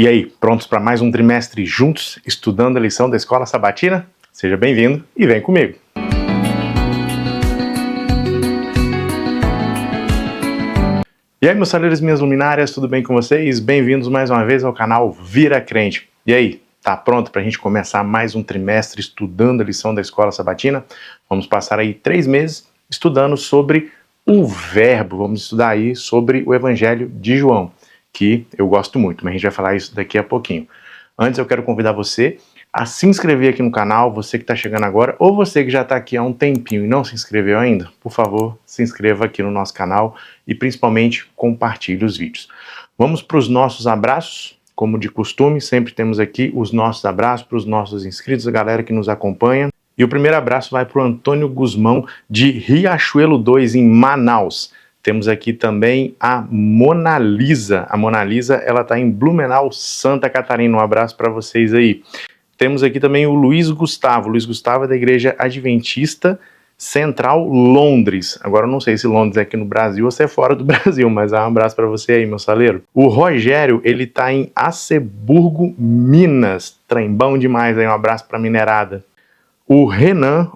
E aí, prontos para mais um trimestre juntos, estudando a lição da Escola Sabatina? Seja bem-vindo e vem comigo! E aí, meus saleiros e minhas luminárias, tudo bem com vocês? Bem-vindos mais uma vez ao canal Vira Crente. E aí, tá pronto para a gente começar mais um trimestre estudando a lição da Escola Sabatina? Vamos passar aí 3 meses estudando sobre o verbo, vamos estudar aí sobre o Evangelho de João, que eu gosto muito, mas a gente vai falar isso daqui a pouquinho. Antes eu quero convidar você a se inscrever aqui no canal, você que está chegando agora, ou você que já está aqui há um tempinho e não se inscreveu ainda, por favor, se inscreva aqui no nosso canal e principalmente compartilhe os vídeos. Vamos para os nossos abraços, como de costume, sempre temos aqui os nossos abraços para os nossos inscritos, a galera que nos acompanha. E o primeiro abraço vai para o Antônio Guzmão, de Riachuelo 2, em Manaus. Temos aqui também a Mona Lisa. A Mona Lisa, ela está em Blumenau, Santa Catarina. Um abraço para vocês aí. Temos aqui também o Luiz Gustavo. O Luiz Gustavo é da Igreja Adventista Central Londres. Agora eu não sei se Londres é aqui no Brasil ou se é fora do Brasil, mas um abraço para você aí, meu saleiro. O Rogério, ele está em Aceburgo, Minas. Trembão demais aí, um abraço para a minerada. O Renan,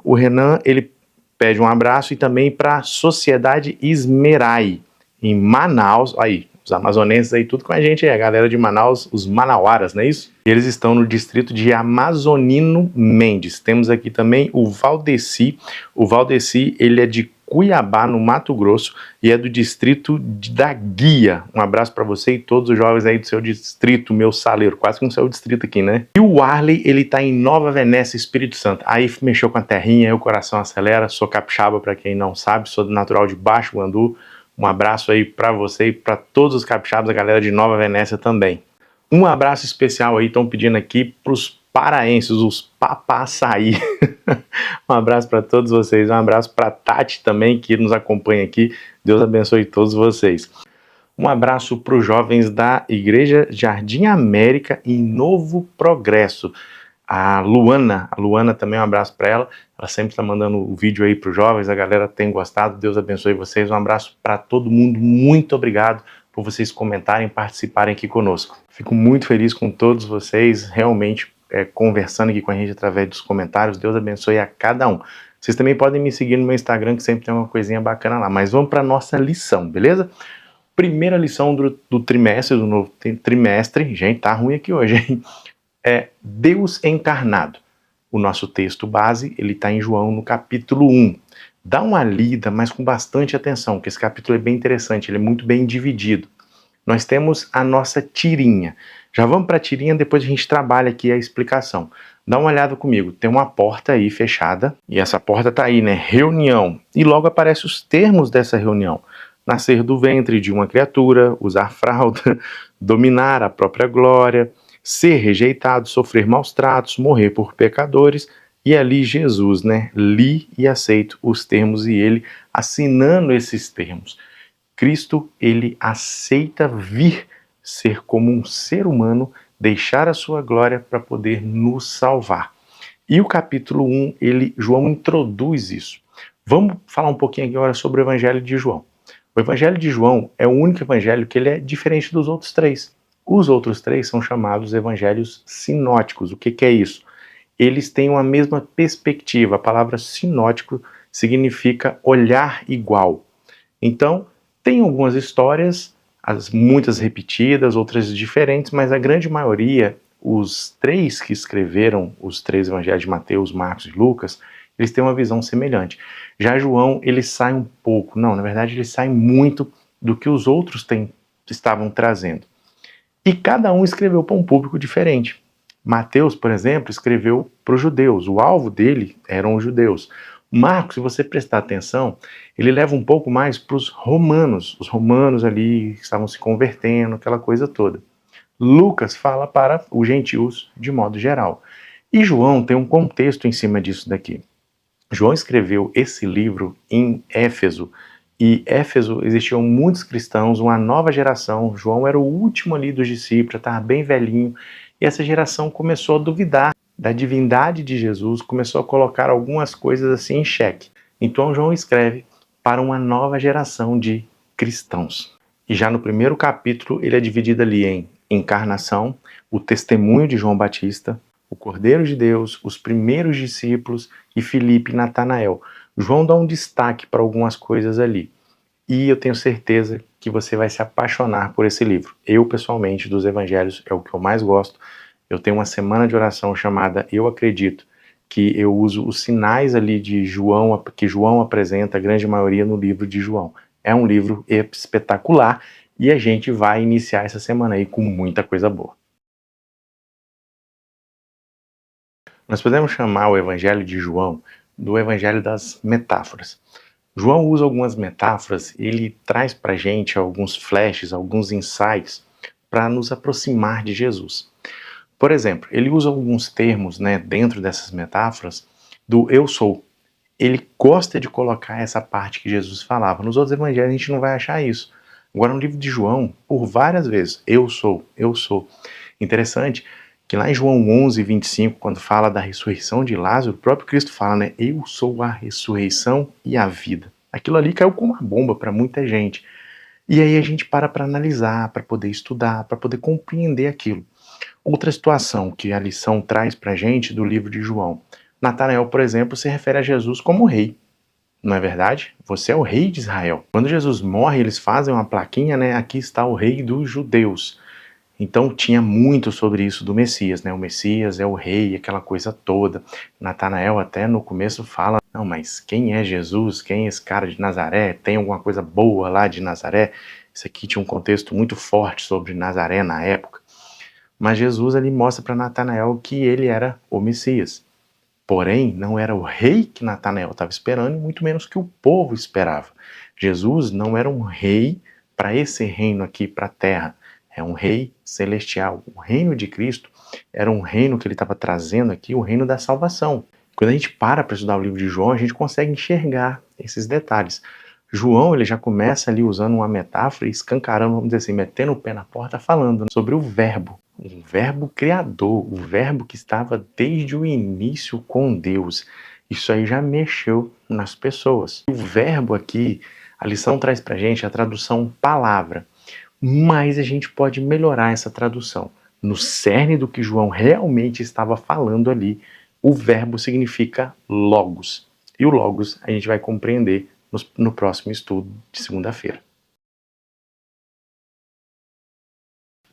ele pede um abraço e também para a Sociedade Esmerai, em Manaus. Aí, os amazonenses aí, tudo com a gente, a galera de Manaus, os manauaras, não é isso? Eles estão no distrito de Amazonino Mendes. Temos aqui também o Valdeci. O Valdeci, ele é de Cuiabá, no Mato Grosso, e é do distrito da Guia. Um abraço para você e todos os jovens aí do seu distrito, meu saleiro, quase que no seu distrito aqui, né? E o Arley, ele tá em Nova Venécia, Espírito Santo. Aí mexeu com a terrinha, aí o coração acelera. Sou capixaba, para quem não sabe, sou natural de Baixo Guandu. Um abraço aí para você e para todos os capixabas, a galera de Nova Venécia também. Um abraço especial aí, estão pedindo aqui pros paraenses, os papaçaí. Um abraço para todos vocês, um abraço para Tati também, que nos acompanha aqui. Deus abençoe todos vocês. Um abraço para os jovens da Igreja Jardim América em Novo Progresso. A Luana também, um abraço para ela. Ela sempre está mandando o vídeo aí para os jovens, a galera tem gostado. Deus abençoe vocês. Um abraço para todo mundo. Muito obrigado por vocês comentarem, participarem aqui conosco. Fico muito feliz com todos vocês, realmente conversando aqui com a gente através dos comentários. Deus abençoe a cada um. Vocês também podem me seguir no meu Instagram, que sempre tem uma coisinha bacana lá. Mas vamos para a nossa lição, beleza? Primeira lição do trimestre, do novo trimestre. Gente, tá ruim aqui hoje, hein? É Deus encarnado. O nosso texto base, ele está em João, no capítulo 1. Dá uma lida, mas com bastante atenção, porque esse capítulo é bem interessante, ele é muito bem dividido. Nós temos a nossa tirinha. Já vamos para a tirinha, depois a gente trabalha aqui a explicação. Dá uma olhada comigo, tem uma porta aí fechada, e essa porta está aí, né? Reunião. E logo aparecem os termos dessa reunião. Nascer do ventre de uma criatura, usar fralda, dominar a própria glória, ser rejeitado, sofrer maus tratos, morrer por pecadores. E ali Jesus, né? Li e aceito os termos e ele assinando esses termos. Cristo, ele aceita vir ser como um ser humano, deixar a sua glória para poder nos salvar. E o capítulo 1, João introduz isso. Vamos falar um pouquinho agora sobre o Evangelho de João. O Evangelho de João é o único evangelho que ele é diferente dos outros 3. Os outros 3 são chamados evangelhos sinóticos. O que é isso? Eles têm uma mesma perspectiva. A palavra sinótico significa olhar igual. Então, tem algumas histórias, muitas repetidas, outras diferentes, mas a grande maioria, os 3 que escreveram os 3 evangelhos de Mateus, Marcos e Lucas, eles têm uma visão semelhante. Já João, ele sai um pouco, não, na verdade ele sai muito do que os outros estavam trazendo. E cada um escreveu para um público diferente. Mateus, por exemplo, escreveu para os judeus. O alvo dele eram os judeus. Marcos, se você prestar atenção, ele leva um pouco mais para os romanos. Os romanos ali estavam se convertendo, aquela coisa toda. Lucas fala para os gentios de modo geral. E João tem um contexto em cima disso daqui. João escreveu esse livro em Éfeso. E Éfeso existiam muitos cristãos, uma nova geração. João era o último ali dos discípulos, estava bem velhinho. E essa geração começou a duvidar da divindade de Jesus, começou a colocar algumas coisas assim em xeque. Então João escreve para uma nova geração de cristãos. E já no primeiro capítulo ele é dividido ali em encarnação, o testemunho de João Batista, o Cordeiro de Deus, os primeiros discípulos e Filipe e Natanael. João dá um destaque para algumas coisas ali. E eu tenho certeza que você vai se apaixonar por esse livro. Eu, pessoalmente, dos evangelhos, é o que eu mais gosto. Eu tenho uma semana de oração chamada Eu Acredito, que eu uso os sinais ali de João, que João apresenta, a grande maioria no livro de João. É um livro espetacular e a gente vai iniciar essa semana aí com muita coisa boa. Nós podemos chamar o evangelho de João do evangelho das metáforas. João usa algumas metáforas, ele traz para a gente alguns flashes, alguns insights para nos aproximar de Jesus. Por exemplo, ele usa alguns termos, né, dentro dessas metáforas do eu sou. Ele gosta de colocar essa parte que Jesus falava. Nos outros evangelhos a gente não vai achar isso. Agora no livro de João, por várias vezes, eu sou, eu sou. Interessante que lá em João 11:25, quando fala da ressurreição de Lázaro, o próprio Cristo fala, né, eu sou a ressurreição e a vida. Aquilo ali caiu como uma bomba para muita gente. E aí a gente para analisar, para poder estudar, para poder compreender aquilo. Outra situação que a lição traz para a gente do livro de João. Natanael, por exemplo, se refere a Jesus como rei. Não é verdade? Você é o rei de Israel. Quando Jesus morre, eles fazem uma plaquinha, né? Aqui está o rei dos judeus. Então tinha muito sobre isso do Messias, né? O Messias é o rei, aquela coisa toda. Natanael até no começo fala, não, mas quem é Jesus? Quem é esse cara de Nazaré? Tem alguma coisa boa lá de Nazaré? Isso aqui tinha um contexto muito forte sobre Nazaré na época. Mas Jesus ali mostra para Natanael que ele era o Messias. Porém, não era o rei que Natanael estava esperando, e muito menos que o povo esperava. Jesus não era um rei para esse reino aqui, para a terra. É um rei celestial. O reino de Cristo era um reino que ele estava trazendo aqui, o reino da salvação. Quando a gente para estudar o livro de João, a gente consegue enxergar esses detalhes. João ele já começa ali usando uma metáfora, escancarando, vamos dizer assim, metendo o pé na porta, falando sobre o verbo. O verbo criador, o verbo que estava desde o início com Deus. Isso aí já mexeu nas pessoas. O verbo aqui, a lição traz pra gente a tradução palavra. Mas a gente pode melhorar essa tradução. No cerne do que João realmente estava falando ali, o verbo significa logos. E o logos a gente vai compreender no próximo estudo de segunda-feira.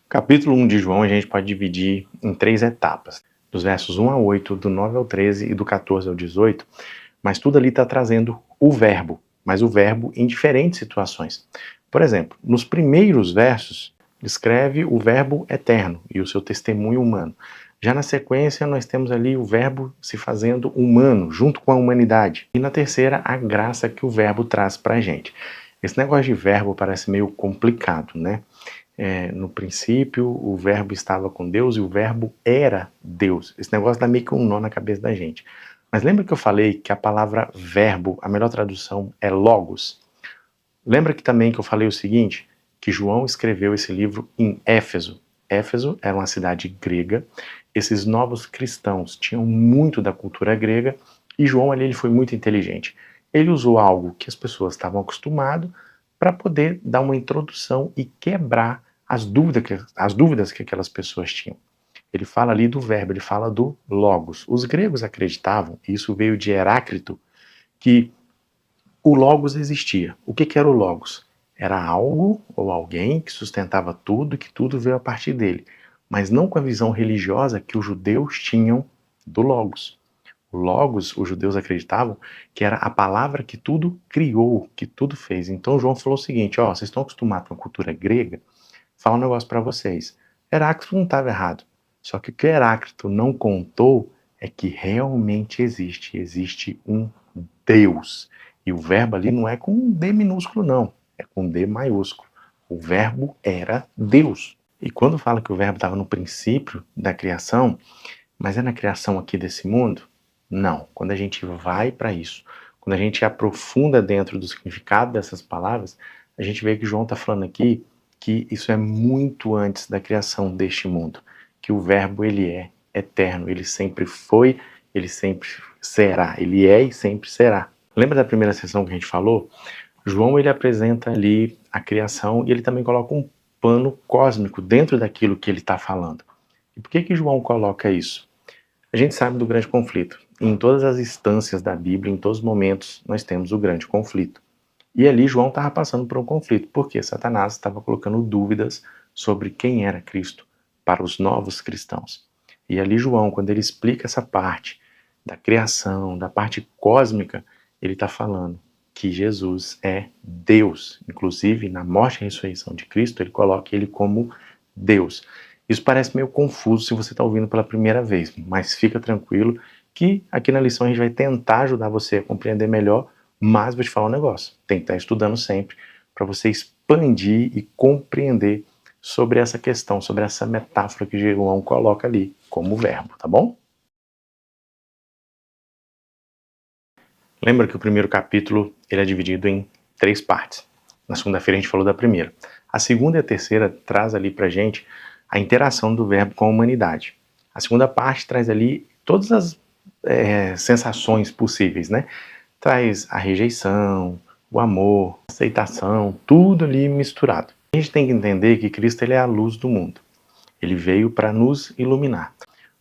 Capítulo 1 de João a gente pode dividir em 3 etapas. Dos versos 1 a 8, do 9 ao 13 e do 14 ao 18. Mas tudo ali está trazendo o verbo. Mas o verbo em diferentes situações. Por exemplo, nos primeiros versos, descreve o verbo eterno e o seu testemunho humano. Já na sequência, nós temos ali o verbo se fazendo humano, junto com a humanidade. E na terceira, a graça que o verbo traz para a gente. Esse negócio de verbo parece meio complicado, né? No princípio, o verbo estava com Deus e o verbo era Deus. Esse negócio dá meio que um nó na cabeça da gente. Mas lembra que eu falei que a palavra verbo, a melhor tradução é logos? Lembra que também que eu falei o seguinte, que João escreveu esse livro em Éfeso. Éfeso era uma cidade grega, esses novos cristãos tinham muito da cultura grega e João ali ele foi muito inteligente. Ele usou algo que as pessoas estavam acostumadas para poder dar uma introdução e quebrar as dúvidas que aquelas pessoas tinham. Ele fala ali do verbo, ele fala do logos. Os gregos acreditavam, e isso veio de Heráclito, que o logos existia. O que era o logos? Era algo ou alguém que sustentava tudo e que tudo veio a partir dele, mas não com a visão religiosa que os judeus tinham do logos. O logos, os judeus acreditavam que era a palavra que tudo criou, que tudo fez. Então João falou o seguinte, ó, vocês estão acostumados com a cultura grega? Fala um negócio para vocês. Heráclito não estava errado. Só que o que Heráclito não contou é que realmente existe um Deus. E o verbo ali não é com um D minúsculo, não. É com D maiúsculo. O verbo era Deus. E quando fala que o verbo estava no princípio da criação, mas é na criação aqui desse mundo? Não. Quando a gente vai para isso, quando a gente aprofunda dentro do significado dessas palavras, a gente vê que João está falando aqui que isso é muito antes da criação deste mundo. Que o verbo ele é eterno, ele sempre foi, ele sempre será. Ele é e sempre será. Lembra da primeira sessão que a gente falou? João ele apresenta ali a criação e ele também coloca um pano cósmico dentro daquilo que ele está falando. E por que João coloca isso? A gente sabe do grande conflito. Em todas as instâncias da Bíblia, em todos os momentos, nós temos o grande conflito. E ali João estava passando por um conflito, porque Satanás estava colocando dúvidas sobre quem era Cristo para os novos cristãos. E ali João, quando ele explica essa parte da criação, da parte cósmica, ele está falando que Jesus é Deus. Inclusive, na morte e ressurreição de Cristo, ele coloca ele como Deus. Isso parece meio confuso se você está ouvindo pela primeira vez, mas fica tranquilo que aqui na lição a gente vai tentar ajudar você a compreender melhor, mas vou te falar um negócio, tem que estar estudando sempre para você expandir e compreender sobre essa questão, sobre essa metáfora que João coloca ali como verbo, tá bom? Lembra que o primeiro capítulo ele é dividido em 3 partes. Na segunda-feira a gente falou da primeira. A segunda e a terceira traz ali pra gente a interação do verbo com a humanidade. A segunda parte traz ali todas as sensações possíveis, né? Traz a rejeição, o amor, a aceitação, tudo ali misturado. A gente tem que entender que Cristo ele é a luz do mundo. Ele veio para nos iluminar.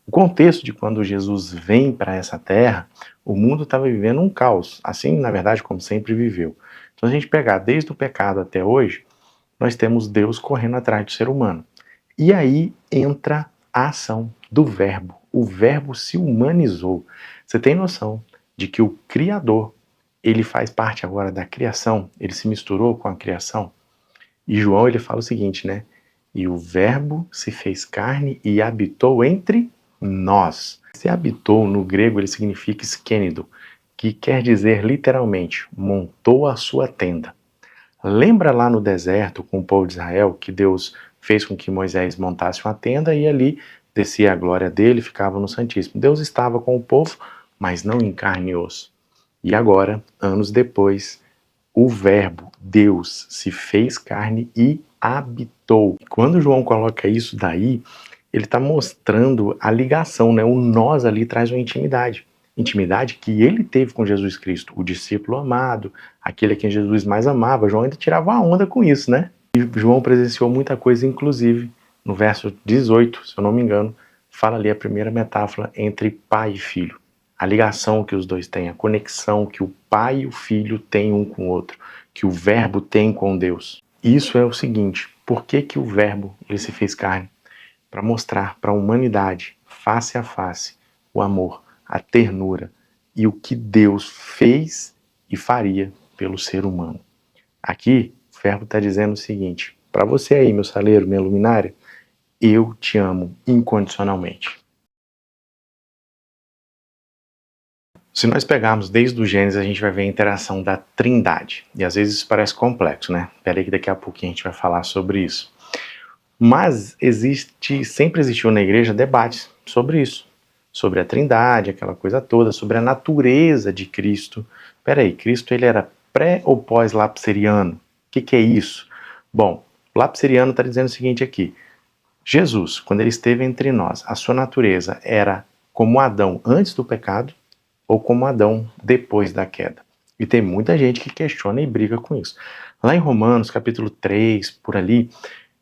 O contexto de quando Jesus vem para essa terra, o mundo estava vivendo um caos, assim, na verdade, como sempre viveu. Então, se a gente pegar desde o pecado até hoje, nós temos Deus correndo atrás do ser humano. E aí entra a ação do verbo. O verbo se humanizou. Você tem noção de que o Criador, ele faz parte agora da criação? Ele se misturou com a criação? E João, ele fala o seguinte, né? E o verbo se fez carne e habitou entre nós. Se habitou, no grego, ele significa skênido, que quer dizer literalmente, montou a sua tenda. Lembra lá no deserto com o povo de Israel que Deus fez com que Moisés montasse uma tenda e ali descia a glória dele, ficava no Santíssimo. Deus estava com o povo, mas não em carne e osso. E agora, anos depois, o verbo, Deus, se fez carne e habitou. Quando João coloca isso daí, ele está mostrando a ligação, né? O nós ali traz uma intimidade. Intimidade que ele teve com Jesus Cristo, o discípulo amado, aquele a quem Jesus mais amava. João ainda tirava a onda com isso, né? E João presenciou muita coisa, inclusive no verso 18, se eu não me engano, fala ali a primeira metáfora entre pai e filho. A ligação que os dois têm, a conexão que o pai e o filho têm um com o outro, que o verbo tem com Deus. Isso é o seguinte, por que o verbo ele se fez carne? Para mostrar para a humanidade, face a face, o amor, a ternura e o que Deus fez e faria pelo ser humano. Aqui, o verbo está dizendo o seguinte, para você aí, meu saleiro, minha luminária, eu te amo incondicionalmente. Se nós pegarmos desde o Gênesis, a gente vai ver a interação da Trindade. E às vezes isso parece complexo, né? Espera aí que daqui a pouquinho a gente vai falar sobre isso. Mas sempre existiu na igreja debates sobre isso. Sobre a Trindade, aquela coisa toda, sobre a natureza de Cristo. Espera aí, Cristo ele era pré ou pós-lapseriano? O que é isso? Bom, o lapseriano está dizendo o seguinte aqui. Jesus, quando ele esteve entre nós, a sua natureza era como Adão antes do pecado ou como Adão depois da queda. E tem muita gente que questiona e briga com isso. Lá em Romanos, capítulo 3, por ali,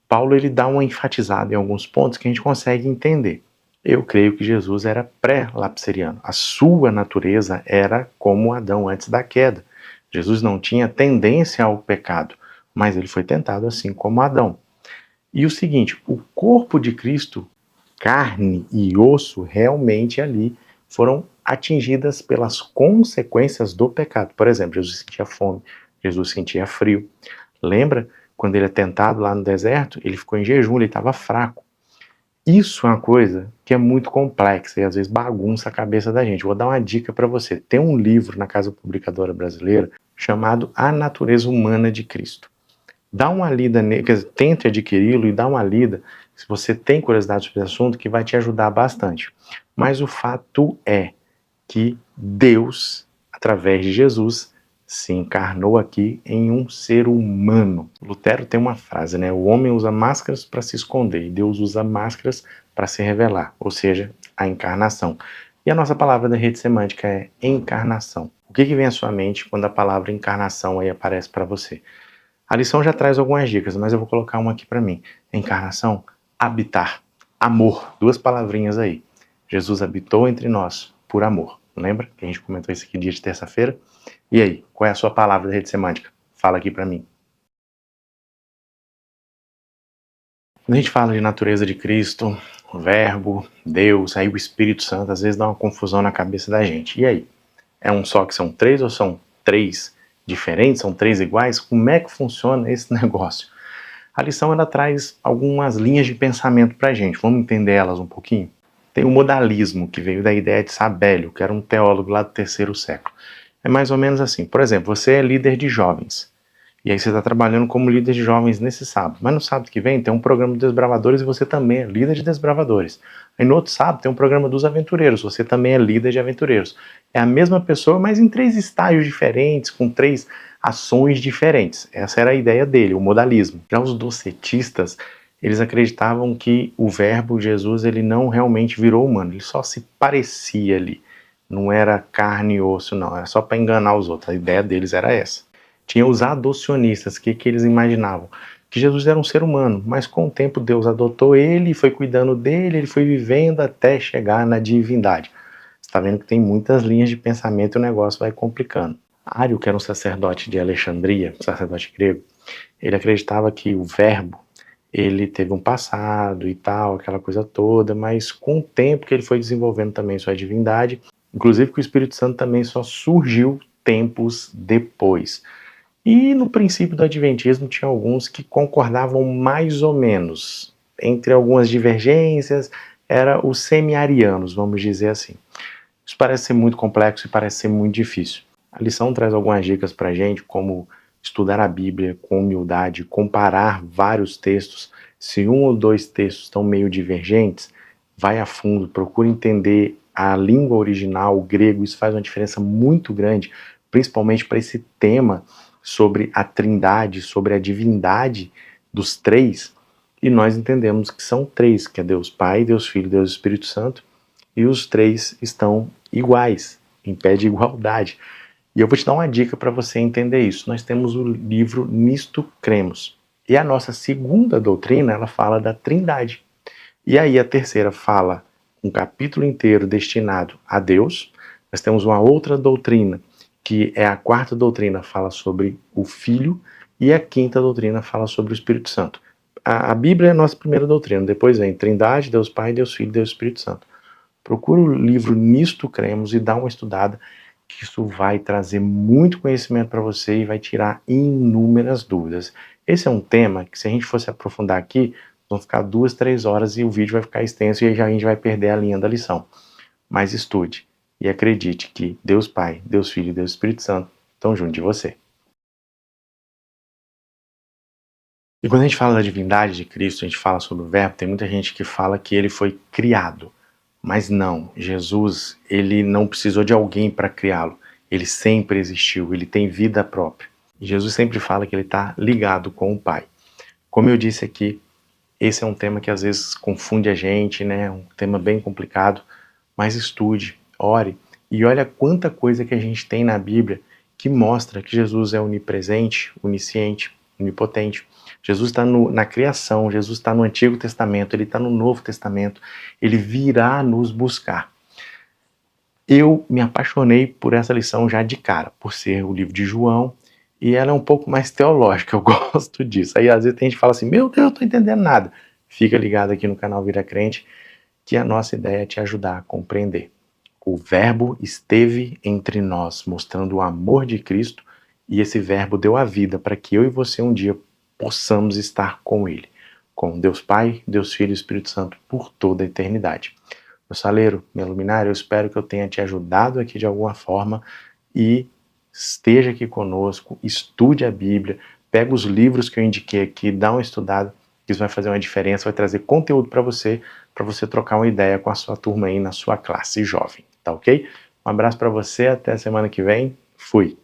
Paulo ele dá uma enfatizada em alguns pontos que a gente consegue entender. Eu creio que Jesus era pré-lapseriano. A sua natureza era como Adão antes da queda. Jesus não tinha tendência ao pecado, mas ele foi tentado assim como Adão. E o seguinte, o corpo de Cristo, carne e osso, realmente ali foram atingidas pelas consequências do pecado. Por exemplo, Jesus sentia fome, Jesus sentia frio. Lembra quando ele é tentado lá no deserto? Ele ficou em jejum, ele estava fraco. Isso é uma coisa que é muito complexa e às vezes bagunça a cabeça da gente. Vou dar uma dica para você. Tem um livro na Casa Publicadora Brasileira chamado A Natureza Humana de Cristo. Dá uma lida nele, tente adquiri-lo e dá uma lida, se você tem curiosidade sobre esse assunto, que vai te ajudar bastante. Mas o fato é que Deus, através de Jesus, se encarnou aqui em um ser humano. Lutero tem uma frase, né? O homem usa máscaras para se esconder e Deus usa máscaras para se revelar, ou seja, a encarnação. E a nossa palavra da rede semântica é encarnação. O que vem à sua mente quando a palavra encarnação aí aparece para você? A lição já traz algumas dicas, mas eu vou colocar uma aqui para mim. Encarnação, habitar, amor, duas palavrinhas aí. Jesus habitou entre nós por amor. Lembra que a gente comentou isso aqui dia de terça-feira? E aí, qual é a sua palavra da rede semântica? Fala aqui para mim. Quando a gente fala de natureza de Cristo, o Verbo, Deus, aí o Espírito Santo, às vezes dá uma confusão na cabeça da gente. E aí? É um só que são três ou são três diferentes, são três iguais? Como é que funciona esse negócio? A lição ela traz algumas linhas de pensamento para a gente. Vamos entender elas um pouquinho? Tem o modalismo, que veio da ideia de Sabélio, que era um teólogo lá do terceiro século. É mais ou menos assim. Por exemplo, você é líder de jovens. E aí você está trabalhando como líder de jovens nesse sábado. Mas no sábado que vem tem um programa de desbravadores e você também é líder de desbravadores. Aí no outro sábado tem um programa dos aventureiros, você também é líder de aventureiros. É a mesma pessoa, mas em três estágios diferentes, com três ações diferentes. Essa era a ideia dele, o modalismo. Já os docetistas, eles acreditavam que o verbo Jesus ele não realmente virou humano, ele só se parecia ali. Não era carne e osso, não. Era só para enganar os outros. A ideia deles era essa. Tinha os adocionistas, que eles imaginavam? Que Jesus era um ser humano, mas com o tempo Deus adotou ele, foi cuidando dele, ele foi vivendo até chegar na divindade. Você está vendo que tem muitas linhas de pensamento e o negócio vai complicando. Ário, que era um sacerdote de Alexandria, um sacerdote grego, ele acreditava que o verbo, ele teve um passado e tal, aquela coisa toda, mas com o tempo que ele foi desenvolvendo também sua divindade, inclusive que o Espírito Santo também só surgiu tempos depois. E no princípio do Adventismo tinha alguns que concordavam mais ou menos. Entre algumas divergências, era os semi-arianos, vamos dizer assim. Isso parece ser muito complexo e parece ser muito difícil. A lição traz algumas dicas para a gente, como estudar a Bíblia com humildade, comparar vários textos. Se um ou dois textos estão meio divergentes, vai a fundo, procura entender a língua original, o grego. Isso faz uma diferença muito grande, principalmente para esse tema sobre a trindade, sobre a divindade dos três, e nós entendemos que são três, que é Deus Pai, Deus Filho, Deus Espírito Santo, e os três estão iguais, em pé de igualdade. E eu vou te dar uma dica para você entender isso. Nós temos o livro Nisto Cremos, e a nossa segunda doutrina, ela fala da trindade. E aí a terceira fala um capítulo inteiro destinado a Deus. Nós temos uma outra doutrina, que é a quarta doutrina, fala sobre o Filho, e a quinta doutrina fala sobre o Espírito Santo. A Bíblia é a nossa primeira doutrina, depois vem Trindade, Deus Pai, Deus Filho, Deus Espírito Santo. Procura o livro Nisto Cremos e dá uma estudada, que isso vai trazer muito conhecimento para você e vai tirar inúmeras dúvidas. Esse é um tema que, se a gente fosse aprofundar aqui, vão ficar 2, 3 horas e o vídeo vai ficar extenso e aí a gente vai perder a linha da lição. Mas estude. E acredite que Deus Pai, Deus Filho e Deus Espírito Santo estão junto de você. E quando a gente fala da divindade de Cristo, a gente fala sobre o Verbo, tem muita gente que fala que ele foi criado. Mas não, Jesus, ele não precisou de alguém para criá-lo. Ele sempre existiu, ele tem vida própria. E Jesus sempre fala que ele está ligado com o Pai. Como eu disse aqui, esse é um tema que às vezes confunde a gente, né? Um tema bem complicado, mas estude, ore e olha quanta coisa que a gente tem na Bíblia que mostra que Jesus é onipresente, onisciente, onipotente. Jesus está na criação, Jesus está no Antigo Testamento, ele está no Novo Testamento, ele virá nos buscar. Eu me apaixonei por essa lição já de cara, por ser o livro de João, e ela é um pouco mais teológica, eu gosto disso. Aí às vezes tem gente que fala assim, meu Deus, eu não estou entendendo nada. Fica ligado aqui no canal Vira Crente, que a nossa ideia é te ajudar a compreender. O Verbo esteve entre nós, mostrando o amor de Cristo, e esse Verbo deu a vida para que eu e você um dia possamos estar com Ele, com Deus Pai, Deus Filho e Espírito Santo por toda a eternidade. Meu saleiro, meu luminário, eu espero que eu tenha te ajudado aqui de alguma forma e esteja aqui conosco, estude a Bíblia, pega os livros que eu indiquei aqui, dá uma estudada, que isso vai fazer uma diferença, vai trazer conteúdo para você trocar uma ideia com a sua turma aí na sua classe jovem, tá ok? Um abraço para você, até semana que vem, fui!